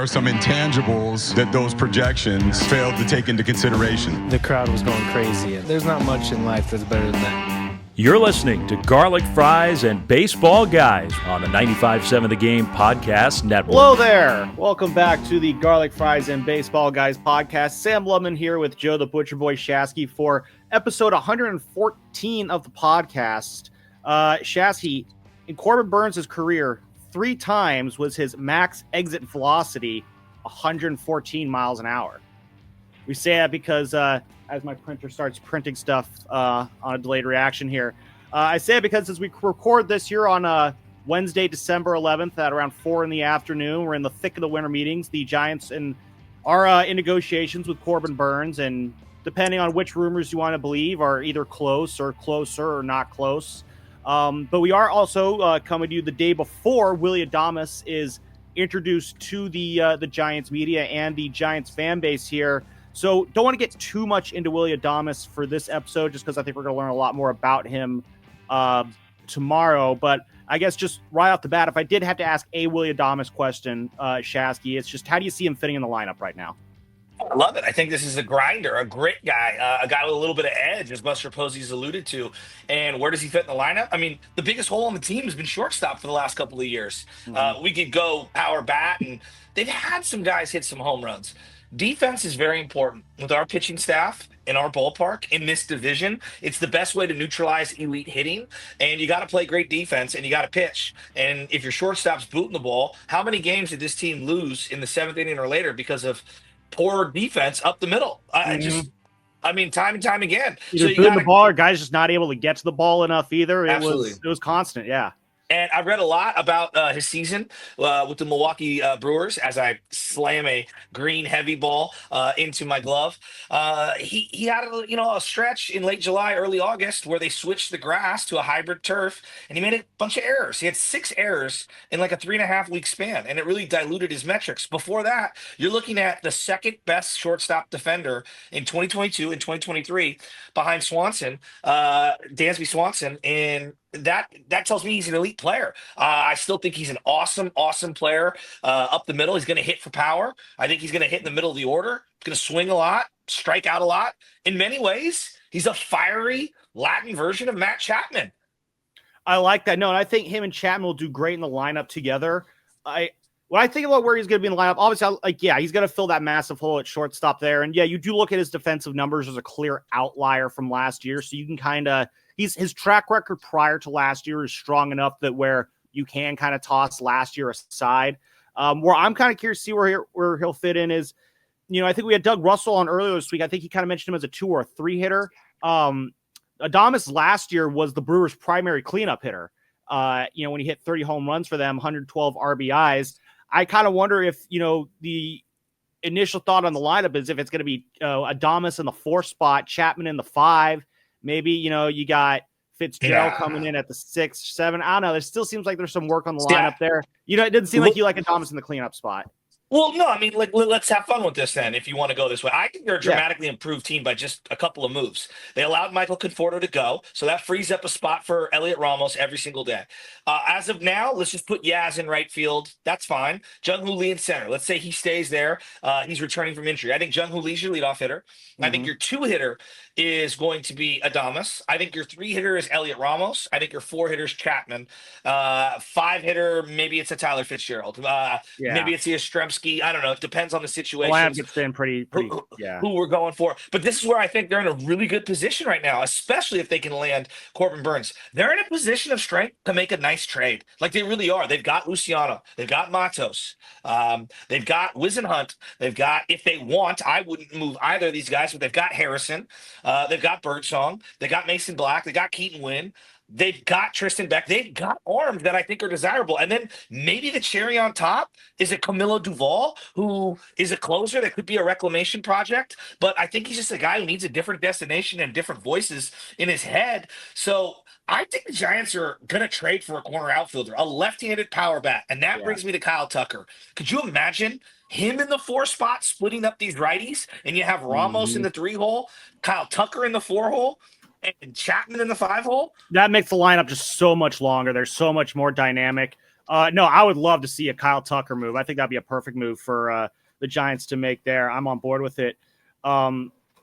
are some intangibles that those projections failed to take into consideration. The crowd was going crazy. There's not much in life that's better than that. You're listening to Garlic Fries and Baseball Guys on the 95.7 The Game Podcast Network. Hello there. Welcome back to the Garlic Fries and Baseball Guys podcast. Sam Lubman here with Joe the Butcher Boy Shasky for episode 114 of the podcast. Shasky, in Corbin Burns' career, 3 times was his max exit velocity 114 miles an hour. We say that because as my printer starts printing stuff on a delayed reaction here, I say it because as we record this here on Wednesday, December 11th at around 4 in the afternoon, we're in the thick of the winter meetings. The Giants are in negotiations with Corbin Burns, and depending on which rumors you want to believe, are either close or closer or not close. But we are also coming to you the day before Willy Adames is introduced to the Giants media and the Giants fan base here. So don't want to get too much into Willy Adames for this episode, just because I think we're going to learn a lot more about him tomorrow. But I guess just right off the bat, if I did have to ask a Willy Adames question, Shasky, it's just how do you see him fitting in the lineup right now? I love it. I think this is a grinder, a grit guy, a guy with a little bit of edge, as Buster Posey's alluded to. And where does he fit in the lineup? I mean, the biggest hole on the team has been shortstop for the last couple of years. We could go power bat, and they've had some guys hit some home runs. Defense is very important with our pitching staff in our ballpark in this division. It's the best way to neutralize elite hitting, and you got to play great defense and you got to pitch. And if your shortstop's booting the ball, how many games did this team lose in the 7th inning or later because of poor defense up the middle? I mean, time and time again. Either so booting the ball or guys just not able to get to the ball enough either. It was constant, yeah. And I read a lot about his season with the Milwaukee Brewers as I slam a green heavy ball into my glove. He had a stretch in late July, early August where they switched the grass to a hybrid turf, and he made a bunch of errors. He had 6 errors in like a 3.5 week span, and it really diluted his metrics. Before that, you're looking at the second best shortstop defender in 2022 and 2023 behind Swanson, Dansby Swanson, and that tells me he's an elite player. I still think he's an awesome player up the middle. He's going to hit for power. I think he's going to hit in the middle of the order. He's going to swing a lot, strike out a lot. In many ways, he's a fiery Latin version of Matt Chapman. I like that. No, and I think him and Chapman will do great in the lineup together. When I think about where he's going to be in the lineup, obviously, he's going to fill that massive hole at shortstop there. And yeah, you do look at his defensive numbers as a clear outlier from last year. So you can kind of, his track record prior to last year is strong enough that where you can kind of toss last year aside. Where I'm kind of curious to see where he'll fit in is, I think we had Doug Russell on earlier this week. I think he kind of mentioned him as a 2 or a 3 hitter. Adames last year was the Brewers' primary cleanup hitter. When he hit 30 home runs for them, 112 RBIs. I kind of wonder if, the initial thought on the lineup is if it's going to be Adames in the 4 spot, Chapman in the 5. Maybe, you got Fitzgerald coming in at the 6, 7. I don't know. There still seems like there's some work on the lineup there. It doesn't seem like you like Adames in the cleanup spot. Well, no, I mean, let's have fun with this then, if you want to go this way. I think they're a dramatically improved team by just a couple of moves. They allowed Michael Conforto to go, so that frees up a spot for Elliot Ramos every single day. As of now, let's just put Yaz in right field. That's fine. Jung-Hoo Lee in center. Let's say he stays there. He's returning from injury. I think Jung-Hoo Lee's your leadoff hitter. I think your 2 hitter is going to be Adames. I think your 3 hitter is Elliot Ramos. I think your 4 hitter is Chapman. 5 hitter, maybe it's a Tyler Fitzgerald. Maybe it's a Yastrzemski. I don't know. It depends on the situation. Lamb gets in pretty who we're going for. But this is where I think they're in a really good position right now, especially if they can land Corbin Burns. They're in a position of strength to make a nice trade. Like they really are. They've got Luciano. They've got Matos. They've got Wisenhunt. They've got, if they want, I wouldn't move either of these guys, but they've got Harrison. They've got Birdsong. They've got Mason Black. They got Keaton Wynn. They've got Tristan Beck. They've got arms that I think are desirable. And then maybe the cherry on top is a Camilo Duvall, who is a closer that could be a reclamation project. But I think he's just a guy who needs a different destination and different voices in his head. So I think the Giants are going to trade for a corner outfielder, a left-handed power bat. And that brings me to Kyle Tucker. Could you imagine him in the 4 spot splitting up these righties? And you have Ramos in the 3 hole, Kyle Tucker in the 4 hole, and Chapman in the 5 hole. That makes the lineup just so much longer. They're so much more dynamic. No, I would love to see a Kyle Tucker move. I think that'd be a perfect move for the Giants to make there. I'm on board with it,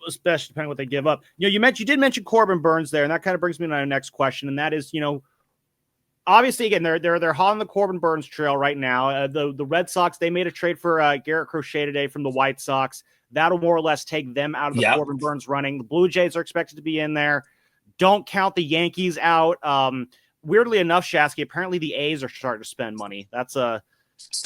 especially depending on what they give up. You did mention Corbin Burns there, and that kind of brings me to my next question, and that is, obviously, again, they're hot on the Corbin Burns trail right now. The Red Sox, they made a trade for Garrett Crochet today from the White Sox. That'll more or less take them out of the Corbin Burns running. The Blue Jays are expected to be in there. Don't count the Yankees out. Weirdly enough, Shasky, apparently the A's are starting to spend money. That's so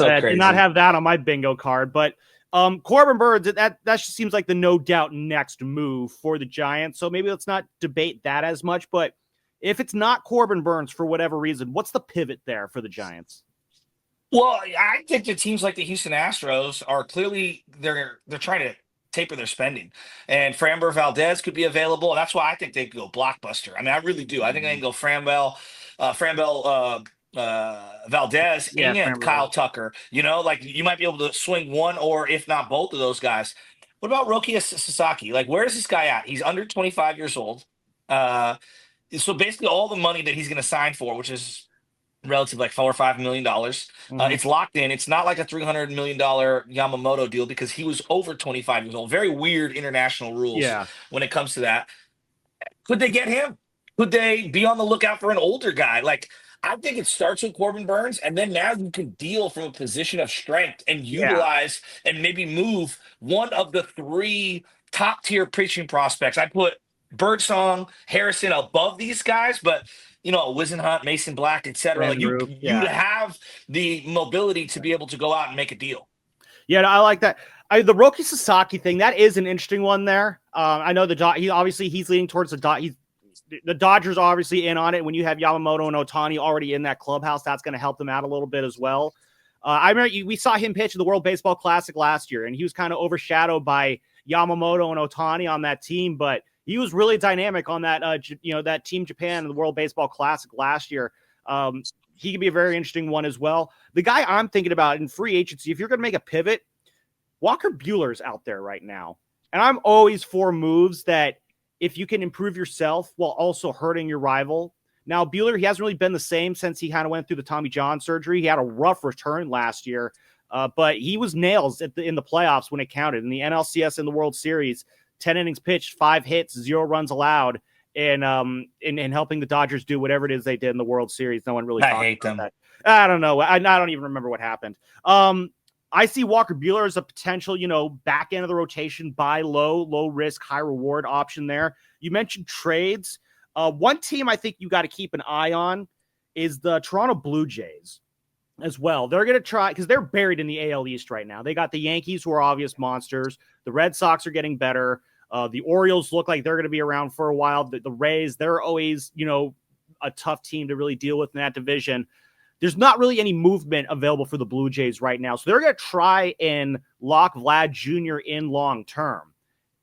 I crazy. did not have that on my bingo card, but Corbin Burns, that just seems like the no doubt next move for the Giants. So maybe let's not debate that as much, but if it's not Corbin Burns for whatever reason, what's the pivot there for the Giants? Well, I think that teams like the Houston Astros are clearly they're trying to taper their spending, and Framber Valdez could be available. And that's why I think they could go blockbuster. I mean, I really do. I think they can go Framber Valdez and Framber. Kyle Tucker. Like you might be able to swing one or if not both of those guys. What about Roki Sasaki? Like, where is this guy at? He's under 25 years old. So basically all the money that he's going to sign for, which is relative like $4 or $5 million, it's locked in. It's not like a $300 million Yamamoto deal because he was over 25 years old. Very weird international rules when it comes to that. Could they get him? Could they be on the lookout for an older guy? Like, I think it starts with Corbin Burns, and then now you can deal from a position of strength and utilize and maybe move one of the three top-tier pitching prospects. I put Birdsong, Harrison above these guys, but Wisenhunt, Mason Black, etc. Like you have the mobility to be able to go out and make a deal. Yeah, I like that. The Roki Sasaki thing, that is an interesting one there. I know he's leaning towards the Dodgers are obviously in on it. When you have Yamamoto and Ohtani already in that clubhouse, that's going to help them out a little bit as well. I remember we saw him pitch in the World Baseball Classic last year, and he was kind of overshadowed by Yamamoto and Ohtani on that team, but he was really dynamic on that, that Team Japan in the World Baseball Classic last year. He could be a very interesting one as well. The guy I'm thinking about in free agency, if you're going to make a pivot, Walker Buehler's out there right now. And I'm always for moves that if you can improve yourself while also hurting your rival. Now, Buehler, he hasn't really been the same since he kind of went through the Tommy John surgery. He had a rough return last year, but he was nails in the playoffs when it counted. In the NLCS and the World Series, 10 innings pitched, 5 hits, 0 runs allowed, and helping the Dodgers do whatever it is they did in the World Series. No one really talked about that. I don't know. I don't even remember what happened. I see Walker Buehler as a potential, back end of the rotation, buy low risk, high reward option there. You mentioned trades. One team I think you got to keep an eye on is the Toronto Blue Jays as well. They're going to try, because they're buried in the AL East right now. They got the Yankees, who are obvious monsters. The Red Sox are getting better. The Orioles look like they're going to be around for a while. The Rays, they're always, a tough team to really deal with in that division. There's not really any movement available for the Blue Jays right now. So they're going to try and lock Vlad Jr. in long term.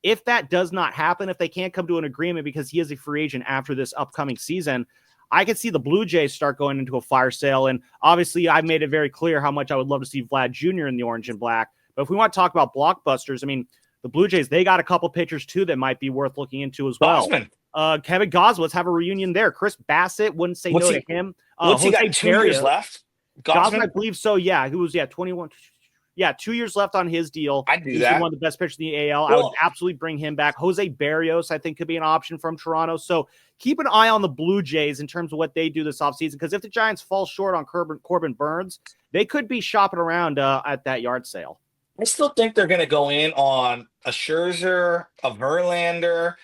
If that does not happen, if they can't come to an agreement because he is a free agent after this upcoming season, I could see the Blue Jays start going into a fire sale. And obviously, I've made it very clear how much I would love to see Vlad Jr. in the orange and black. But if we want to talk about blockbusters, I mean, the Blue Jays, they got a couple pitchers, too, that might be worth looking into as well. Kevin Goswell, let's have a reunion there. Chris Bassett, wouldn't say no to him. What's he got, 2 years left? Goswell, I believe so, yeah. Who was, 21. Yeah, 2 years left on his deal. I'd do He's that. One of the best pitchers in the AL. Cool. I would absolutely bring him back. Jose Barrios, I think, could be an option from Toronto. So keep an eye on the Blue Jays in terms of what they do this offseason, because if the Giants fall short on Corbin Burns, they could be shopping around at that yard sale. I still think they're going to go in on a Scherzer, a Verlander,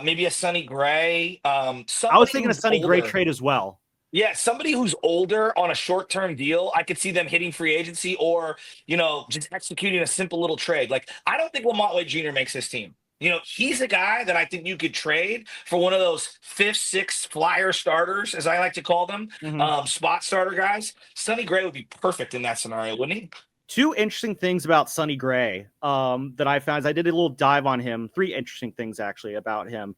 maybe a Sonny Gray. I was thinking a Sonny Gray trade as well. Yeah, somebody who's older on a short-term deal, I could see them hitting free agency or, just executing a simple little trade. Like, I don't think Lamont Wade Jr. makes this team. He's a guy that I think you could trade for one of those 5th, 6th flyer starters, as I like to call them, spot starter guys. Sonny Gray would be perfect in that scenario, wouldn't he? 2 interesting things about Sonny Gray that I found. I did a little dive on him. 3 interesting things, actually, about him.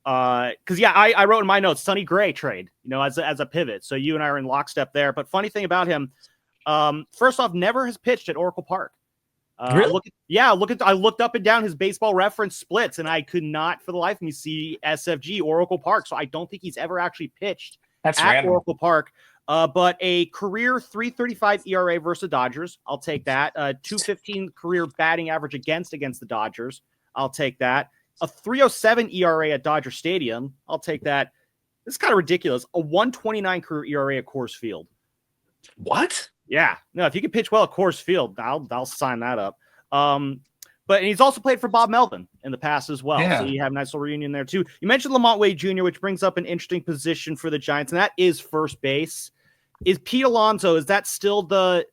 Because I wrote in my notes Sonny Gray trade, as a pivot. So you and I are in lockstep there. But funny thing about him, first off, never has pitched at Oracle Park. Really? I looked up and down his Baseball Reference splits, and I could not for the life of me see SFG Oracle Park. So I don't think he's ever actually pitched at Oracle Park. But a career 3.35 ERA versus the Dodgers, I'll take that. 2.15 career batting average against the Dodgers, I'll take that. A 3.07 ERA at Dodger Stadium, I'll take that. This is kind of ridiculous. A 1.29 career ERA at Coors Field. What? Yeah. No, if you can pitch well at Coors Field, I'll sign that up. But he's also played for Bob Melvin in the past as well. Yeah. So you have a nice little reunion there too. You mentioned Lamont Wade Jr., which brings up an interesting position for the Giants, and that is first base. Is Pete Alonso, is that still the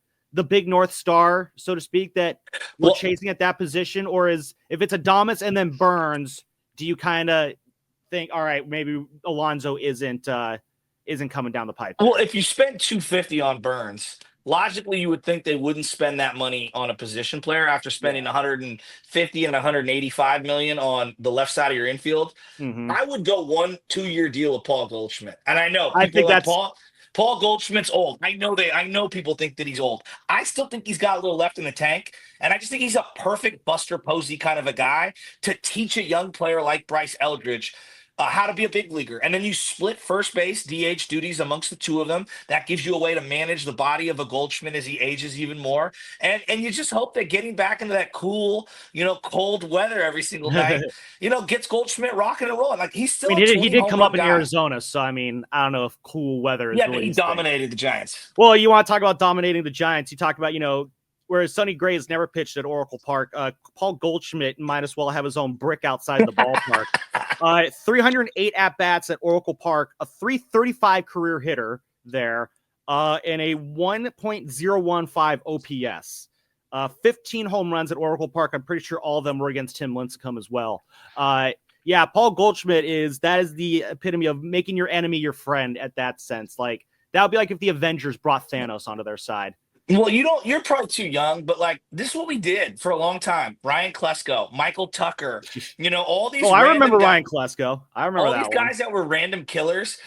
big North Star, so to speak, that we're chasing at that position? Or if it's Adames and then Burns, do you kind of think, all right, maybe Alonso isn't coming down the pipe? Well, if you spend $250 on Burns, logically you would think they wouldn't spend that money on a position player after spending $150 and $185 million on the left side of your infield. Mm-hmm. I would go 1-2 year deal with Paul Goldschmidt. And I know people like Paul Goldschmidt's old. I know people think that he's old. I still think he's got a little left in the tank. And I just think he's a perfect Buster Posey kind of a guy to teach a young player like Bryce Eldridge how to be a big leaguer. And then you split first base DH duties amongst the two of them. That gives you a way to manage the body of a Goldschmidt as he ages even more. And you just hope that getting back into that cool, cold weather every single night, gets Goldschmidt rocking and rolling. Like he's still. He did come up in Arizona, so I mean, I don't know if cool weather is. Yeah, but he dominated the Giants. Well, you want to talk about dominating the Giants? You talk about whereas Sonny Gray has never pitched at Oracle Park, Paul Goldschmidt might as well have his own brick outside the ballpark. 308 at-bats at Oracle Park, a 335 career hitter there, and a 1.015 OPS. 15 home runs at Oracle Park. I'm pretty sure all of them were against Tim Lincecum as well. Paul Goldschmidt is the epitome of making your enemy your friend at that sense. Like, that would be like if the Avengers brought Thanos onto their side. Well, you're probably too young, but this is what we did for a long time. Ryan Klesko, Michael Tucker, all these. Oh, I remember Ryan Klesko. I remember all these guys that were random killers.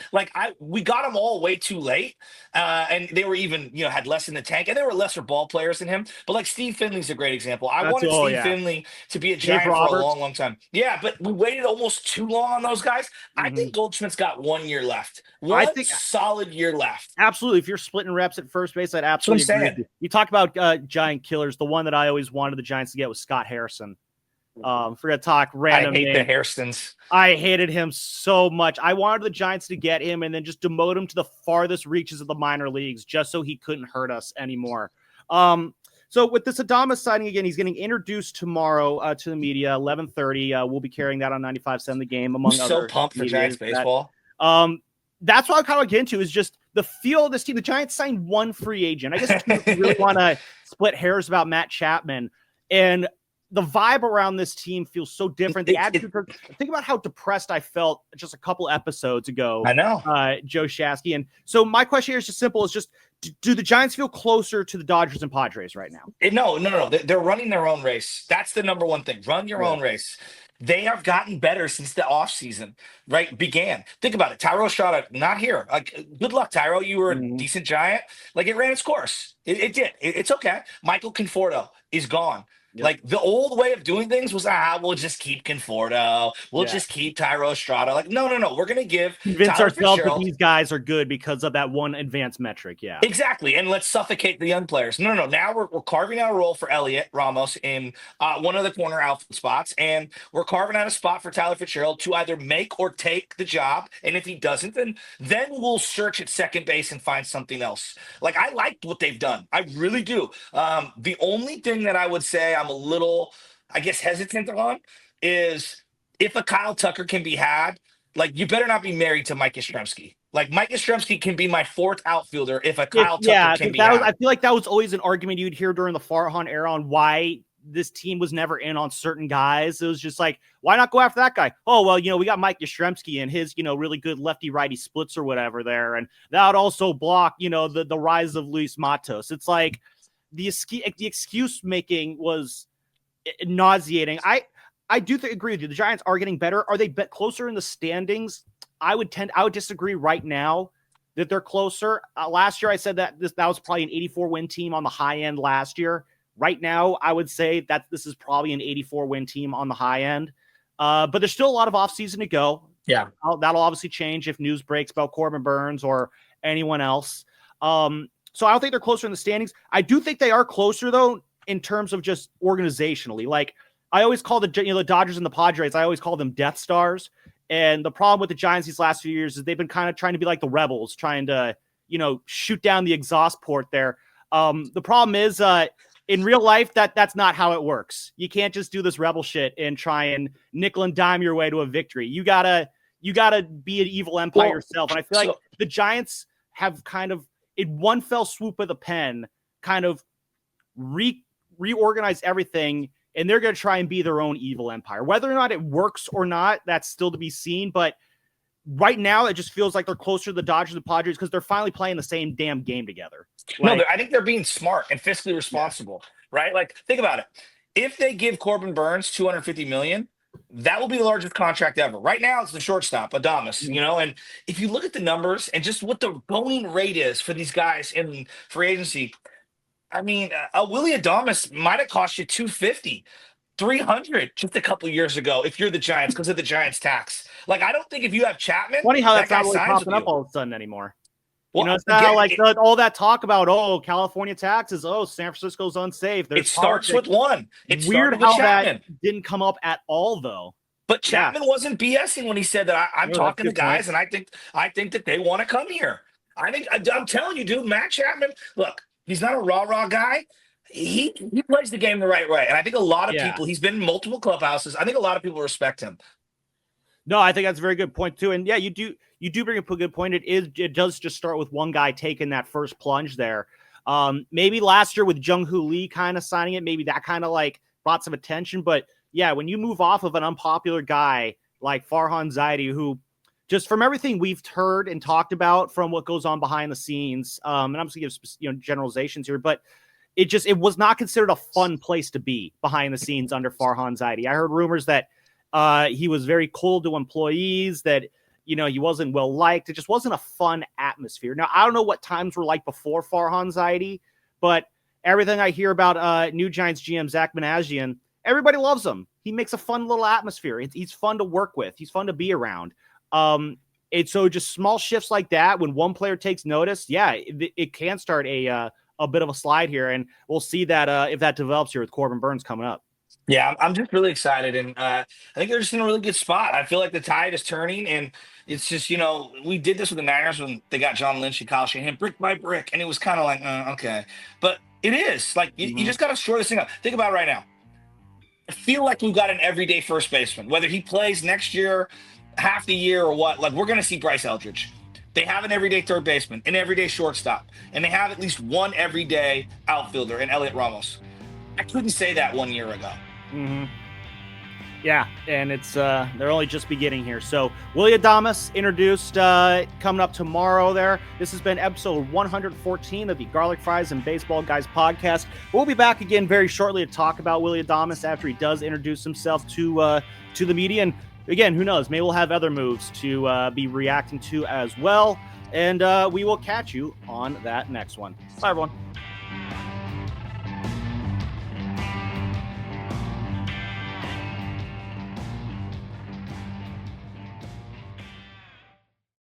We got them all way too late. And they were even, had less in the tank, and they were lesser ball players than him. But Steve Finley's a great example. I wanted Steve Finley to be a Giant for a long, long time. Yeah, but we waited almost too long on those guys. Mm-hmm. I think Goldschmidt's got 1 year left. Solid year left. Absolutely. If you're splitting reps at first base, I'd absolutely agree. You talk about Giant killers. The one that I always wanted the Giants to get was Scott Harrison. Forgot to talk random. I hate the Hairstons. I hated him so much. I wanted the Giants to get him and then just demote him to the farthest reaches of the minor leagues just so he couldn't hurt us anymore. So with this Adames signing again, he's getting introduced tomorrow to the media, 11:30. We'll be carrying that on 95.7 The Game, among other. So pumped for Giants baseball. That's what I kind of get into is just the feel of this team. The Giants signed one free agent. I guess you really want to split hairs about Matt Chapman, and the vibe around this team feels so different. The attitude. Think about how depressed I felt just a couple episodes ago. I know, Joe Shasky. And so my question here is just simple: is just do the Giants feel closer to the Dodgers and Padres right now? No. They're running their own race. That's the number one thing. Run your own race. They have gotten better since the offseason, began. Think about it. Tyro Estrada, not here. Good luck, Tyro. You were a decent Giant. It ran its course. It did. It's okay. Michael Conforto is gone. Yep. The old way of doing things was, we'll just keep Conforto. We'll just keep Tyro Estrada. No. We're going to convince ourselves that these guys are good because of that one advanced metric. Yeah, exactly. And let's suffocate the young players. No. Now we're carving out a role for Elliot Ramos in one of the corner outfield spots. And we're carving out a spot for Tyler Fitzgerald to either make or take the job. And if he doesn't, then we'll search at second base and find something else. I liked what they've done. I really do. The only thing that I would say I'm a little, hesitant on is if a Kyle Tucker can be had, you better not be married to Mike Yastrzemski. Mike Yastrzemski can be my fourth outfielder if a Kyle Tucker can be had. I feel like that was always an argument you'd hear during the Farhan era on why this team was never in on certain guys. It was just why not go after that guy? Oh, well, we got Mike Yastrzemski and his, really good lefty-righty splits or whatever there. And that would also block, the rise of Luis Matos. It's the excuse making was nauseating. I do agree with you. The Giants are getting better. Are they closer in the standings? I would disagree right now that they're closer. Last year I said that was probably an 84 win team on the high end last year. Right now I would say that this is probably an 84 win team on the high end. But there's still a lot of offseason to go. Yeah. That'll obviously change if news breaks about Corbin Burns or anyone else. So I don't think they're closer in the standings. I do think they are closer, though, in terms of just organizationally. Like, I always call the Dodgers and the Padres, I always call them Death Stars. And the problem with the Giants these last few years is they've been kind of trying to be like the Rebels, trying to, shoot down the exhaust port there. The problem is in real life, that's not how it works. You can't just do this Rebel shit and try and nickel and dime your way to a victory. You gotta be an evil empire yourself. And I feel like the Giants have kind of, in one fell swoop of the pen, kind of reorganized everything, and they're going to try and be their own evil empire. Whether or not it works or not, that's still to be seen. But right now, it just feels like they're closer to the Dodgers and Padres because they're finally playing the same damn game together. No, I think they're being smart and fiscally responsible, right? Like, think about it. If they give Corbin Burns $250 million, that will be the largest contract ever. Right now, it's the shortstop, Adames, and if you look at the numbers and just what the going rate is for these guys in free agency, I mean, Willy Adames might have cost you $250, $300 just a couple years ago if you're the Giants because of the Giants tax. Like, I don't think if you have Chapman, funny how that's that not really guy signs popping with up you. all of a sudden anymore. Well, It's not like all that talk about, California taxes, San Francisco's unsafe. It starts with one. It's weird how that didn't come up at all, though. But Chapman wasn't BSing when he said that. I'm talking to guys, and I think that they want to come here. I'm telling you, dude, Matt Chapman, look, he's not a rah-rah guy. He plays the game the right way. And I think a lot of people, he's been in multiple clubhouses. I think a lot of people respect him. No, I think that's a very good point, too. And, you do bring up a good point. It does just start with one guy taking that first plunge there. Maybe last year with Jung-Hoo Lee kind of signing it, maybe that kind of like brought some attention. But, yeah, when you move off of an unpopular guy like Farhan Zaidi, who just from everything we've heard and talked about from what goes on behind the scenes, and I'm just going to give generalizations here, but it was not considered a fun place to be behind the scenes under Farhan Zaidi. I heard rumors that he was very cold to employees, that he wasn't well liked. It just wasn't a fun atmosphere. Now, I don't know what times were like before Farhan Zaidi, but everything I hear about new Giants GM Zach Managian, everybody loves him. He makes a fun little atmosphere. He's fun to work with. He's fun to be around. And so just small shifts like that, when one player takes notice, it can start a bit of a slide here, and we'll see that if that develops here with Corbin Burns coming up. Yeah, I'm just really excited, and I think they're just in a really good spot. I feel like the tide is turning, and it's just, we did this with the Niners when they got John Lynch and Kyle Shanahan brick by brick, and it was kind of like, okay. But it is. Like, you just got to shore this thing up. Think about it right now. I feel like we've got an everyday first baseman, whether he plays next year, half the year, or what. Like, we're going to see Bryce Eldridge. They have an everyday third baseman, an everyday shortstop, and they have at least one everyday outfielder in Elliot Ramos. I couldn't say that 1 year ago. Mm-hmm. Yeah, and it's they're only just beginning here. So Willy Adames introduced coming up tomorrow there. This has been episode 114 of the Garlic Fries and Baseball Guys podcast. We'll be back again very shortly to talk about Willy Adames after he does introduce himself to the media. And again, who knows? Maybe we'll have other moves to be reacting to as well. And we will catch you on that next one. Bye, everyone.